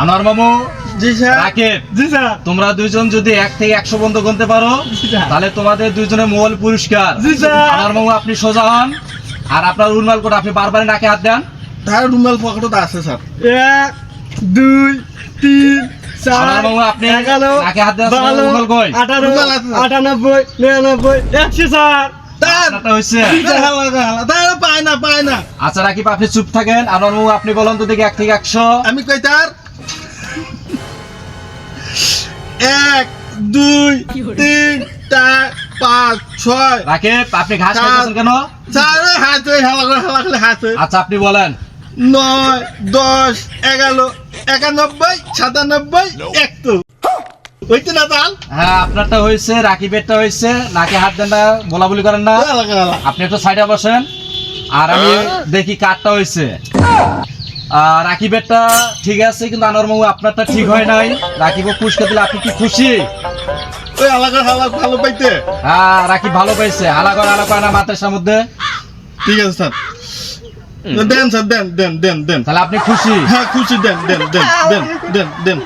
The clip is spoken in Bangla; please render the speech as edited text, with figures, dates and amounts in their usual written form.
আনোয়ার মামু, জি স্যার। রাকিব, জি স্যার। তোমরা দুইজন যদি 1 থেকে 100 পর্যন্ত গুনতে পারো তাহলে তোমাদের দুইজনের মূল পুরস্কার। জি স্যার। আনোয়ার মামু আপনি সোজা হন, আর আপনার উন্মাল কোট আপনি বারবার নাকে হাত দেন। তার রুমাল পকেটে আছে স্যার। 1 2 3 আনোয়ার 4 মামু আপনি 11 নাকে হাত দেন, 12 উন্মাল কই? 18 98 99 100 স্যার। আপনারটা হইছে। তার পায় না। আচ্ছা রাকিব, আপনি চুপ থাকেন। আনোয়ার মামু আপনি বলুন তো দেখি 1 থেকে 100। আমি কই তার 1 2 3 4 5 6 রাকিব, আপনি ঘাস স্যার। খাইতেছেন কেন? স্যার হাতে হালা করে হাতে আচ্ছা আপনি বলেন। 9 10 11 91 97 100 হইতে না তাল। হ্যাঁ, আপনারটা হয়েছে, রাকিবেরটা হয়েছে। নাকে হাত দেন না, বলাবলি করেন না। আপনি একটু সাইডে বসেন, আর আমি দেখি কারটা হয়েছে। রাকিবেরটা ঠিক আছে, কিন্তু আনোয়ার মামু আপনারটা ঠিক হয় নাই। রাকিবও পুরস্কার দিলে আপনি কি খুশি? ওই হালা ভালো পাইতে। হ্যাঁ, রাকিব ভালো পাইছে। হালা করে না মাদ্রাসার মধ্যে। ঠিক আছে স্যার, দেন স্যার, দেন। তাহলে আপনি খুশি? হ্যাঁ খুশি, দেন।